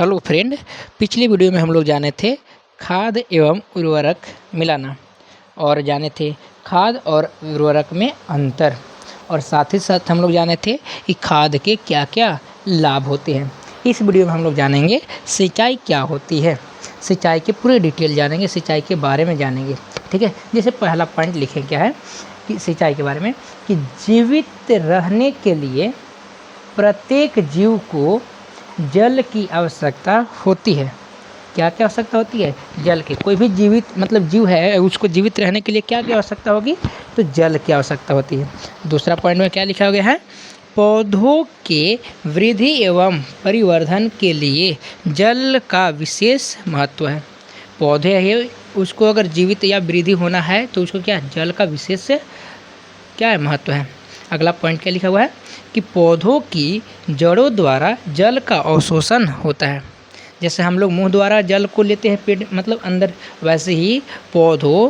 Hello friend, पिछली video में हम लोग जाने थे खाद एवं उर्वरक मिलाना और जाने थे खाद और उर्वरक में अंतर, और साथ ही साथ हम लोग जाने थे कि खाद के क्या क्या लाभ होते हैं। इस वीडियो में हम लोग जानेंगे सिंचाई क्या होती है, सिंचाई के पूरे डिटेल जानेंगे, सिंचाई के बारे में जानेंगे। ठीक है, जैसे पहला पॉइंट लिखें क्या है कि सिंचाई के बारे में कि जीवित रहने के लिए प्रत्येक जीव को जल की आवश्यकता होती है। क्या क्या आवश्यकता होती है? जल की। कोई भी जीवित मतलब जीव है, उसको जीवित रहने के लिए क्या क्या आवश्यकता होगी? तो जल की आवश्यकता होती है। दूसरा पॉइंट में क्या लिखा गया है? पौधों के वृद्धि एवं परिवर्धन के लिए जल का विशेष महत्व है। पौधे है, उसको अगर जीवित या वृद्धि होना है तो उसको क्या जल का विशेष क्या है महत्व है। अगला पॉइंट क्या लिखा हुआ है कि पौधों की जड़ों द्वारा जल का अवशोषण होता है। जैसे हम लोग मुंह द्वारा जल को लेते हैं पेट मतलब अंदर, वैसे ही पौधों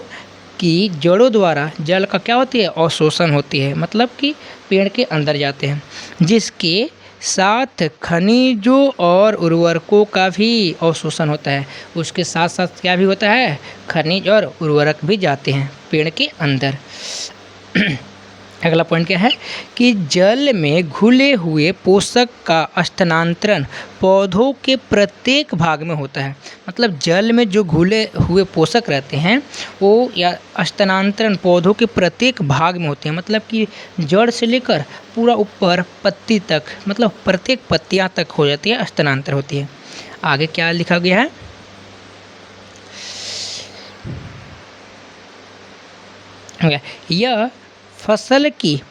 की जड़ों द्वारा जल का क्या होती है? अवशोषण होती है, मतलब कि पेड़ के अंदर जाते हैं, जिसके साथ खनिजों और उर्वरकों का भी अवशोषण होता है। उसके साथ साथ क्या भी होता है? खनिज और उर्वरक भी जाते हैं पेड़ के अंदर। अगला पॉइंट क्या है कि जल में घुले हुए पोषक का स्थानांतरण पौधों के प्रत्येक भाग में होता है। मतलब जल में जो घुले हुए पोषक रहते हैं वो या स्थानांतरण पौधों के प्रत्येक भाग में होते हैं। मतलब कि जड़ से लेकर पूरा ऊपर पत्ती तक, मतलब प्रत्येक पत्तियां तक हो जाती है, स्थानांतरण होती है। आगे क्या लिखा गया है? यह फसल की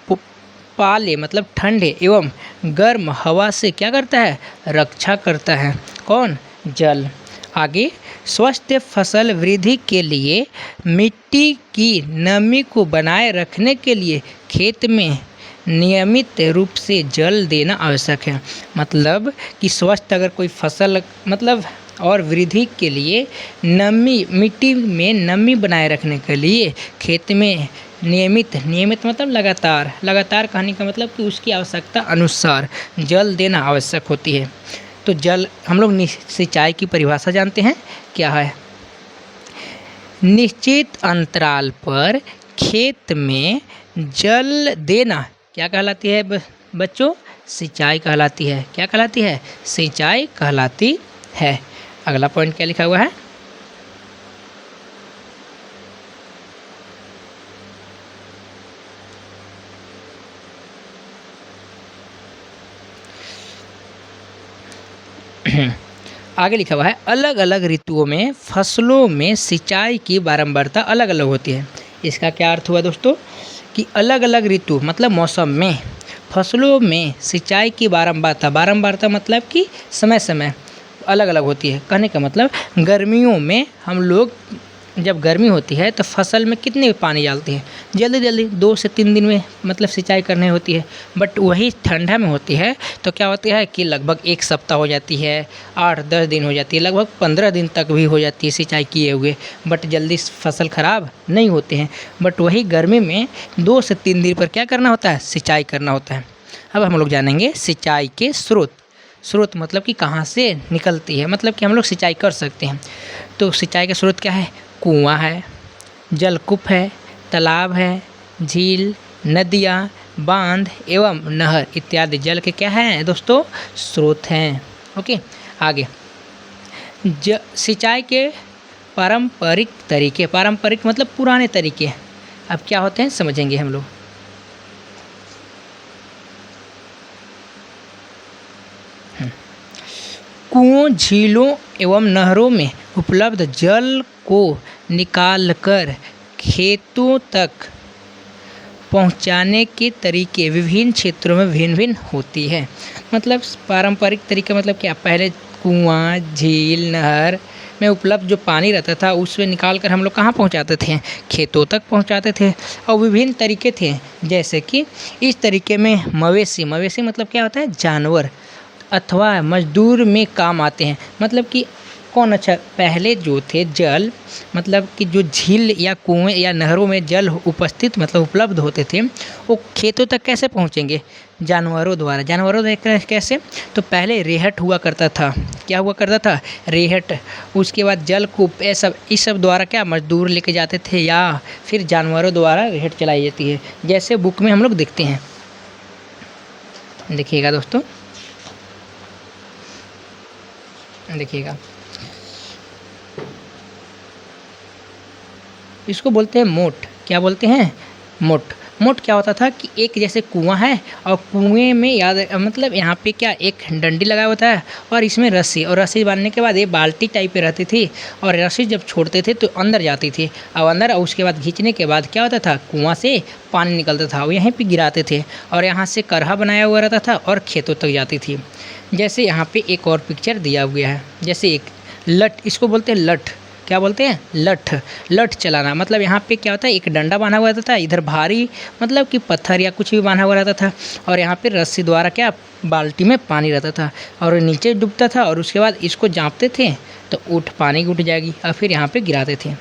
पाले मतलब ठंडे एवं गर्म हवा से क्या करता है? रक्षा करता है। कौन? जल। आगे स्वस्थ फसल वृद्धि के लिए मिट्टी की नमी को बनाए रखने के लिए खेत में नियमित रूप से जल देना आवश्यक है। मतलब कि स्वस्थ अगर कोई फसल मतलब और वृद्धि के लिए नमी, मिट्टी में नमी बनाए रखने के लिए खेत में नियमित मतलब लगातार कहने का मतलब कि उसकी आवश्यकता अनुसार जल देना आवश्यक होती है। तो जल हम लोग सिंचाई की परिभाषा जानते हैं क्या है? निश्चित अंतराल पर खेत में जल देना क्या कहलाती है बच्चों? सिंचाई कहलाती है। क्या कहलाती है? सिंचाई कहलाती है। अगला पॉइंट क्या लिखा हुआ है? आगे लिखा हुआ है अलग अलग ऋतुओं में फसलों में सिंचाई की बारंबारता अलग अलग होती है। इसका क्या अर्थ हुआ दोस्तों? कि अलग अलग ऋतु मतलब मौसम में फसलों में सिंचाई की बारंबारता मतलब कि समय समय अलग अलग होती है। कहने का मतलब गर्मियों में हम लोग जब गर्मी होती है तो फसल में कितने पानी डालते हैं? जल्दी 2 से 3 दिन में मतलब सिंचाई करनी होती है। बट वही ठंडा में होती है तो क्या होती है कि लगभग 1 सप्ताह हो जाती है, 8-10 दिन हो जाती है, लगभग 15 दिन तक भी हो जाती है सिंचाई किए हुए, बट जल्दी फसल ख़राब नहीं होते हैं। बट वही गर्मी में 2 से 3 दिन पर क्या करना होता है? सिंचाई करना होता है। अब हम लोग जानेंगे सिंचाई के स्रोत मतलब कि कहाँ से निकलती है, मतलब कि हम लोग सिंचाई कर सकते हैं। तो सिंचाई का स्रोत क्या है? कुआं है, जलकूप है, तालाब है, झील, नदियाँ, बांध एवं नहर इत्यादि जल के क्या हैं दोस्तों? स्रोत हैं। ओके, आगे सिंचाई के पारंपरिक मतलब पुराने तरीके अब क्या होते हैं समझेंगे हम लोग। कुओं, झीलों एवं नहरों में उपलब्ध जल को निकालकर खेतों तक पहुंचाने के तरीके विभिन्न क्षेत्रों में भिन्न होती है। मतलब पारंपरिक तरीका मतलब क्या? पहले कुआं, झील, नहर में उपलब्ध जो पानी रहता था उसमें निकाल कर हम लोग कहाँ पहुंचाते थे? खेतों तक पहुंचाते थे। और विभिन्न तरीके थे, जैसे कि इस तरीके में मवेशी मतलब क्या होता है? जानवर अथवा मजदूर में काम आते हैं। मतलब कि कौन अच्छा, पहले जो थे जल मतलब कि जो झील या कुएं या नहरों में जल उपस्थित मतलब उपलब्ध होते थे, वो खेतों तक कैसे पहुंचेंगे? जानवरों द्वारा। जानवरों द्वारा कैसे? तो पहले रेहट हुआ करता था। क्या हुआ करता था? रेहट। उसके बाद जलकूप, ये सब इस सब द्वारा क्या मजदूर लेके जाते थे या फिर जानवरों द्वारा रेहट चलाई जाती है, जैसे बुक में हम लोग देखते हैं। देखिएगा दोस्तों, देखिएगा, इसको बोलते हैं मोट। क्या बोलते हैं? मोट। मोट क्या होता था कि एक जैसे कुआं है और कुएं में याद मतलब यहाँ पे क्या एक डंडी लगा होता है और इसमें रस्सी, और रस्सी बांधने के बाद ये बाल्टी टाइप पे रहती थी और रस्सी जब छोड़ते थे तो अंदर जाती थी और अंदर, और उसके बाद खींचने के बाद क्या होता था, कुआं से पानी निकलता था, वो यहीं पे गिराते थे और यहाँ से करहा बनाया हुआ रहता था और खेतों तक जाती थी। जैसे यहाँ पे एक और पिक्चर दिया हुआ है, जैसे एक लठ, इसको बोलते हैं लठ। क्या बोलते हैं? लठ। लठ चलाना मतलब यहाँ पे क्या होता है, एक डंडा बांधा हुआ रहता था, इधर भारी मतलब कि पत्थर या कुछ भी बांधा हुआ रहता था और यहाँ पे रस्सी द्वारा क्या बाल्टी में पानी रहता था और नीचे डूबता था और उसके बाद इसको जाँपते थे तो पानी उठ जाएगी और फिर यहाँ पे गिराते थे।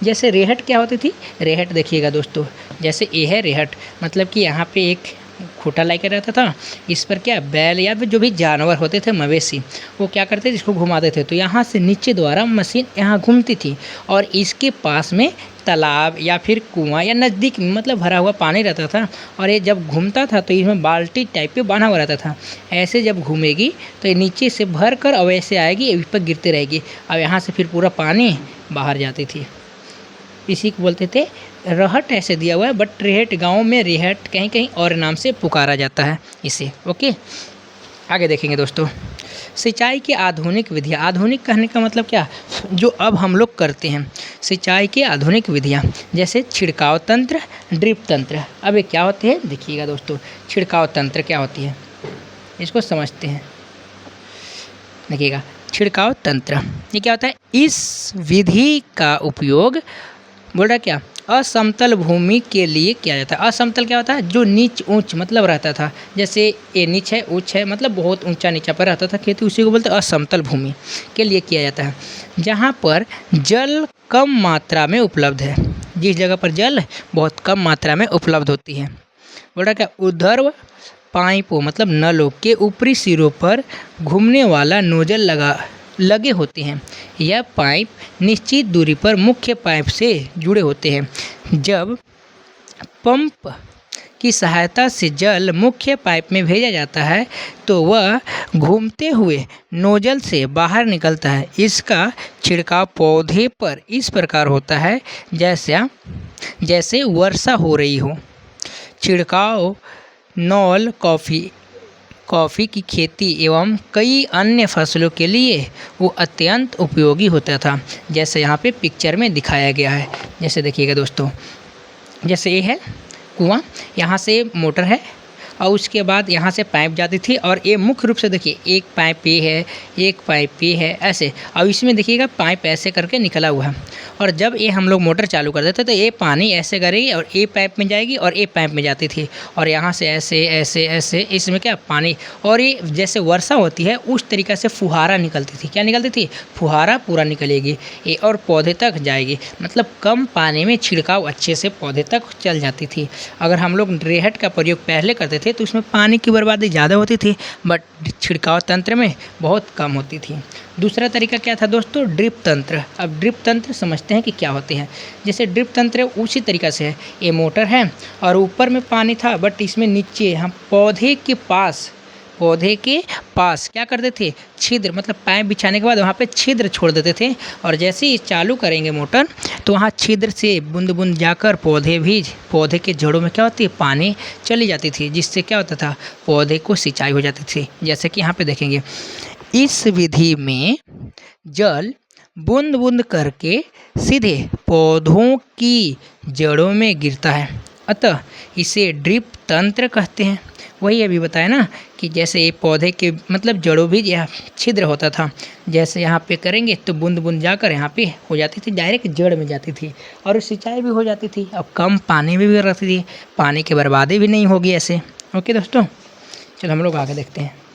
जैसे रेहट क्या होती थी? रेहट देखिएगा दोस्तों, जैसे ये है रेहट, मतलब कि यहाँ पे एक खूंटा लेकर रहता था, इस पर क्या बैल या फिर जो भी जानवर होते थे मवेशी, वो क्या करते थे, इसको घुमाते थे तो यहाँ से नीचे द्वारा मशीन यहाँ घूमती थी और इसके पास में तालाब या फिर कुआं या नज़दीक मतलब भरा हुआ पानी रहता था और ये जब घूमता था तो इसमें बाल्टी टाइप पे बांधा हुआ रहता था। ऐसे जब घूमेगी तो ये नीचे से भर कर और ऐसे आएगी, इस पर गिरती रहेगी और यहाँ से फिर पूरा पानी बाहर जाती थी। इसी को बोलते थे रहट, ऐसे दिया हुआ है बट रेहट गांव में रेहट कहीं कहीं और नाम से पुकारा जाता है इसे। ओके, आगे देखेंगे दोस्तों, सिंचाई की आधुनिक विधियाँ। आधुनिक कहने का मतलब क्या? जो अब हम लोग करते हैं सिंचाई की आधुनिक विधियाँ, जैसे छिड़काव तंत्र, ड्रिप तंत्र। अब ये क्या होते हैं देखिएगा दोस्तों, छिड़काव तंत्र क्या होती है इसको समझते हैं। देखिएगा, छिड़काव तंत्र ये क्या होता है? इस विधि का उपयोग बोल रहा क्या, असमतल भूमि के लिए किया जाता है। असमतल क्या होता है? जो नीच ऊंच मतलब रहता था, जैसे ये नीच है ऊंच है मतलब बहुत ऊंचा नीचा पर रहता था खेती, उसी को बोलते हैं असमतल भूमि के लिए किया जाता है। जहाँ पर जल कम मात्रा में उपलब्ध है, जिस जगह पर जल बहुत कम मात्रा में उपलब्ध होती है। बोल रहा क्या, ऊर्ध्व पाइपों मतलब नलों के ऊपरी सिरों पर घूमने वाला नोजल लगे होते हैं। यह पाइप निश्चित दूरी पर मुख्य पाइप से जुड़े होते हैं। जब पंप की सहायता से जल मुख्य पाइप में भेजा जाता है तो वह घूमते हुए नोजल से बाहर निकलता है। इसका छिड़काव पौधे पर इस प्रकार होता है जैसे वर्षा हो रही हो। छिड़काव नौल कॉफ़ी की खेती एवं कई अन्य फसलों के लिए वो अत्यंत उपयोगी होता था, जैसे यहाँ पे पिक्चर में दिखाया गया है। जैसे देखिएगा दोस्तों, जैसे ये है कुआं, यहाँ से मोटर है और उसके बाद यहाँ से पाइप जाती थी और ये मुख्य रूप से देखिए एक पाइप ये है, एक पाइप ये है, ऐसे। और इसमें देखिएगा पाइप ऐसे करके निकला हुआ है और जब ये हम लोग मोटर चालू कर देते तो ये पानी ऐसे करेगी और ये पाइप में जाएगी और ये पाइप में जाती थी और यहाँ से ऐसे ऐसे ऐसे इसमें क्या पानी, और ये जैसे वर्षा होती है उस तरीक़े से फुहारा निकलती थी। क्या निकलती थी? फुहारा पूरा निकलेगी ये और पौधे तक जाएगी, मतलब कम पानी में छिड़काव अच्छे से पौधे तक चल जाती थी। अगर हम लोग रेहट का प्रयोग पहले करते थे तो उसमें पानी की बर्बादी ज़्यादा होती थी बट छिड़काव तंत्र में बहुत कम होती थी। दूसरा तरीका क्या था दोस्तों? ड्रिप तंत्र। अब ड्रिप तंत्र समझते हैं कि क्या होते हैं। जैसे ड्रिप तंत्र उसी तरीक़ा से है, ये मोटर है और ऊपर में पानी था बट इसमें नीचे हम पौधे के पास क्या करते थे? छिद्र, मतलब पाइप बिछाने के बाद वहाँ पे छिद्र छोड़ देते थे और जैसे ही चालू करेंगे मोटर तो वहाँ छिद्र से बूंद बूंद जाकर पौधे के जड़ों में क्या होती है? पानी चली जाती थी, जिससे क्या होता था? पौधे को सिंचाई हो जाती थी। जैसे कि यहाँ पे देखेंगे, इस विधि में जल बूंद बूंद करके सीधे पौधों की जड़ों में गिरता है, अतः इसे ड्रिप तंत्र कहते हैं। वही अभी बताया ना कि जैसे ये पौधे के मतलब जड़ों भी यह छिद्र होता था, जैसे यहाँ पे करेंगे तो बूंद बूंद जाकर यहाँ पे हो जाती थी, डायरेक्ट जड़ में जाती थी और सिंचाई भी हो जाती थी। अब कम पानी में भी रहती थी, पानी की बर्बादी भी नहीं होगी ऐसे। ओके दोस्तों, चलो हम लोग आगे देखते हैं।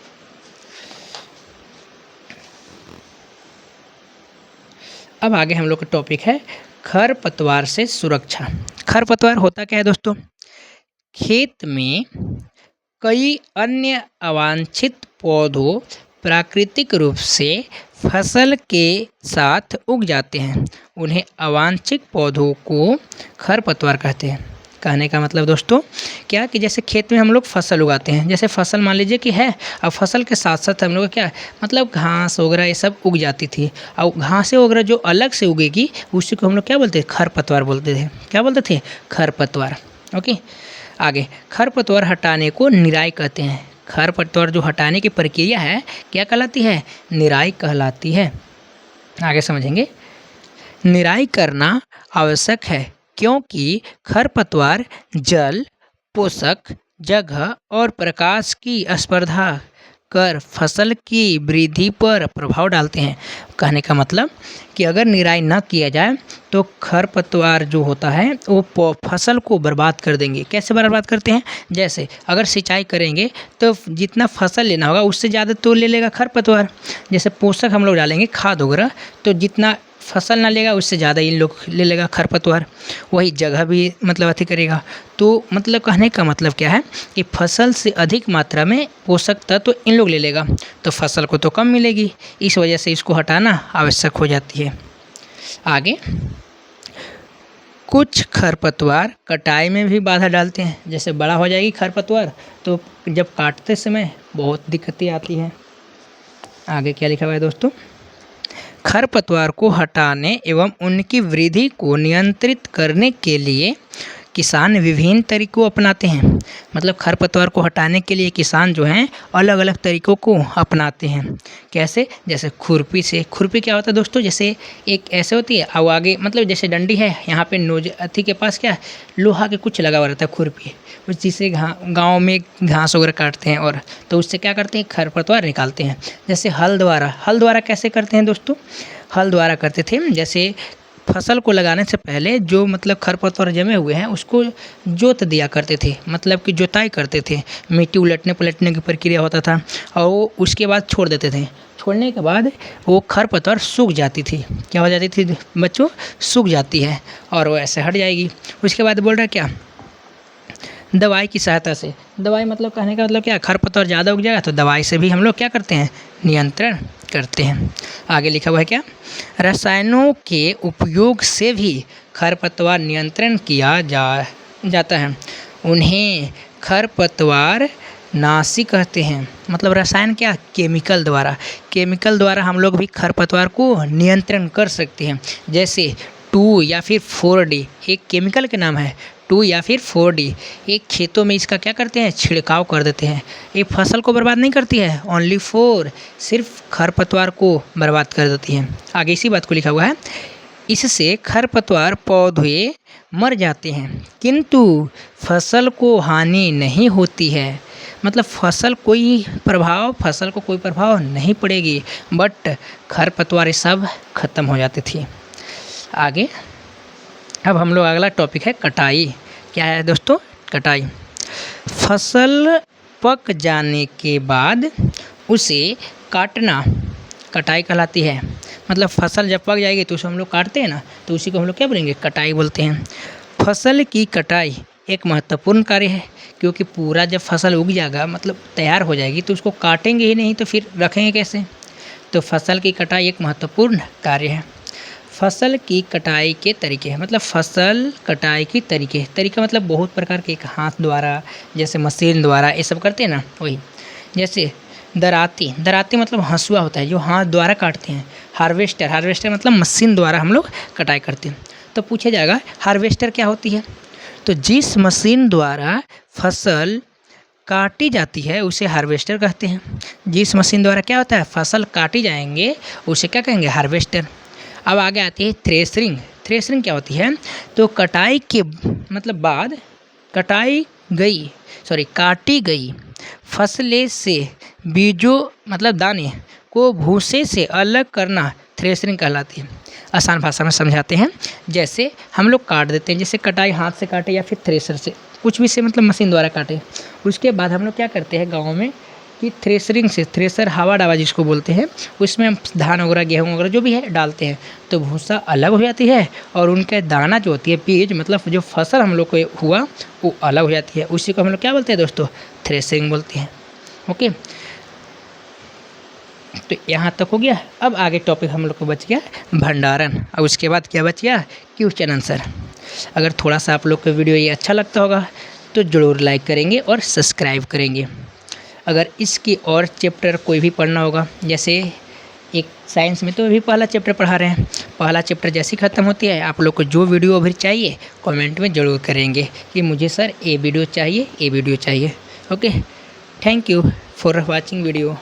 अब आगे हम लोग का टॉपिक है खरपतवार से सुरक्षा। खरपतवार होता क्या है दोस्तों? खेत में कई अन्य अवांछित पौधों प्राकृतिक रूप से फसल के साथ उग जाते हैं। उन्हें अवांछित पौधों को खरपतवार कहते हैं। कहने का मतलब दोस्तों क्या कि जैसे खेत में हम लोग फसल उगाते हैं, जैसे फसल मान लीजिए कि है, अब फसल के साथ साथ हम लोग क्या मतलब घास वगैरह ये सब उग जाती थी। और घासें वगैरह जो अलग से उगेगी उसी को हम लोग क्या बोलते थे? खरपतवार बोलते थे। क्या बोलते थे? खरपतवार। ओके, आगे खरपतवार हटाने को निराई कहते हैं। खरपतवार जो हटाने की प्रक्रिया है क्या कहलाती है? निराई कहलाती है। आगे समझेंगे। निराई करना आवश्यक है क्योंकि खरपतवार जल, पोषक, जगह और प्रकाश की स्पर्धा कर फसल की वृद्धि पर प्रभाव डालते हैं। कहने का मतलब कि अगर निराई न किया जाए तो खरपतवार जो होता है वो फसल को बर्बाद कर देंगे। कैसे बर्बाद करते हैं? जैसे अगर सिंचाई करेंगे तो जितना फसल लेना होगा उससे ज़्यादा तो ले लेगा खरपतवार। जैसे पोषक हम लोग डालेंगे, खाद वगैरह, तो जितना फसल ना लेगा उससे ज़्यादा इन लोग ले लेगा खरपतवार। वही जगह भी मतलब अति करेगा। तो मतलब कहने का मतलब क्या है कि फसल से अधिक मात्रा में पोषक तत्व इन लोग ले लेगा तो फसल को तो कम मिलेगी। इस वजह से इसको हटाना आवश्यक हो जाती है। आगे कुछ खरपतवार कटाई में भी बाधा डालते हैं। जैसे बड़ा हो जाएगी खरपतवार तो जब काटते समय बहुत दिक्कतें आती हैं। आगे क्या लिखा हुआ है दोस्तों? खरपतवार को हटाने एवं उनकी वृद्धि को नियंत्रित करने के लिए किसान विभिन्न तरीकों अपनाते हैं। मतलब खरपतवार को हटाने के लिए किसान जो हैं अलग अलग तरीकों को अपनाते हैं। कैसे? जैसे खुरपी से। खुरपी क्या होता है दोस्तों? जैसे एक ऐसे होती है और आगे मतलब जैसे डंडी है, यहाँ पे नोज अथी के पास क्या लोहा के कुछ लगा हुआ रहता है खुरपी, जिससे गाँव में घास वगैरह काटते हैं और तो उससे क्या करते हैं? खरपतवार निकालते हैं। जैसे हल द्वारा कैसे करते हैं दोस्तों? हल द्वारा करते थे। जैसे फसल को लगाने से पहले जो मतलब खरपतवार जमे हुए हैं उसको जोत दिया करते थे, मतलब कि जुताई करते थे। मिट्टी उलटने पलटने की प्रक्रिया होता था और वो उसके बाद छोड़ देते थे। छोड़ने के बाद वो खरपतवार सूख जाती थी। क्या हो जाती थी बच्चों? सूख जाती है और वो ऐसे हट जाएगी। उसके बाद बोल रहा है क्या? दवाई की सहायता से। दवाई मतलब कहने का मतलब क्या? खरपतवार ज़्यादा उग जाएगा तो दवाई से भी हम लोग क्या करते हैं? नियंत्रण करते हैं। आगे लिखा हुआ है क्या? रसायनों के उपयोग से भी खरपतवार नियंत्रण किया जाता है। उन्हें खरपतवार नाशी कहते हैं। मतलब रसायन क्या? केमिकल द्वारा हम लोग भी खरपतवार को नियंत्रण कर सकते हैं। जैसे 2 या फिर 4D एक केमिकल के नाम है। 2 या फिर 4D एक खेतों में इसका क्या करते हैं? छिड़काव कर देते हैं। ये फसल को बर्बाद नहीं करती है, ओनली 4 सिर्फ खरपतवार को बर्बाद कर देती है। आगे इसी बात को लिखा हुआ है, इससे खरपतवार पौधे मर जाते हैं किंतु फसल को हानि नहीं होती है। मतलब फसल को कोई प्रभाव नहीं पड़ेगी, बट खरपतवार सब खत्म हो जाती थी। आगे अब हम लोग अगला टॉपिक है कटाई। क्या है दोस्तों? कटाई। फसल पक जाने के बाद उसे काटना कटाई कहलाती है। मतलब फसल जब पक जाएगी तो उसे हम लोग काटते हैं ना, तो उसी को हम लोग क्या बोलेंगे? कटाई बोलते हैं। फसल की कटाई एक महत्वपूर्ण कार्य है क्योंकि पूरा जब फसल उग जाएगा मतलब तैयार हो जाएगी तो उसको काटेंगे ही नहीं तो फिर रखेंगे कैसे? तो फसल की कटाई एक महत्वपूर्ण कार्य है। फसल की कटाई के तरीके हैं। मतलब फसल कटाई की तरीका मतलब बहुत प्रकार के, एक हाथ द्वारा, जैसे मशीन द्वारा, ये सब करते हैं ना वही। जैसे दराती मतलब हंसुआ होता है जो हाथ द्वारा काटते हैं। हार्वेस्टर मतलब मशीन द्वारा हम लोग कटाई करते हैं। तो पूछा जाएगा हार्वेस्टर क्या होती है? तो जिस मशीन द्वारा फसल काटी जाती है उसे हार्वेस्टर कहते हैं। जिस मशीन द्वारा क्या होता है? फसल काटी जाएंगे उसे क्या कहेंगे? हार्वेस्टर। अब आगे आती है थ्रेशरिंग क्या होती है? तो कटाई के मतलब बाद काटी गई फसलें से बीजों मतलब दाने को भूसे से अलग करना थ्रेशरिंग कहलाती है। आसान भाषा में समझाते हैं, जैसे हम लोग काट देते हैं, जैसे कटाई हाथ से काटे या फिर थ्रेशर से, कुछ भी से मतलब मशीन द्वारा काटे। उसके बाद हम लोग क्या करते हैं गाँव में कि थ्रेसरिंग से, थ्रेसर हवा डावा जिसको बोलते हैं, उसमें हम धान वगैरह गेहूँ वगैरह जो भी है डालते हैं तो भूसा अलग हो जाती है और उनके दाना जो होती है बीज, मतलब जो फसल हम लोग को हुआ वो अलग हो जाती है। उसी को हम लोग क्या बोलते हैं दोस्तों, थ्रेसरिंग बोलते हैं। ओके, तो यहाँ तक हो गया। अब आगे टॉपिक हम लोग को बच गया भंडारण, और उसके बाद क्या बच गया, क्वेश्चन आंसर। अगर थोड़ा सा आप लोग को वीडियो ये अच्छा लगता होगा तो ज़रूर लाइक करेंगे और सब्सक्राइब करेंगे। अगर इसकी और चैप्टर कोई भी पढ़ना होगा, जैसे एक साइंस में तो अभी पहला चैप्टर पढ़ा रहे हैं, पहला चैप्टर जैसी ख़त्म होती है आप लोग को जो वीडियो अभी चाहिए कमेंट में ज़रूर करेंगे कि मुझे सर ये वीडियो चाहिए, ये वीडियो चाहिए। Okay, thank you for watching video.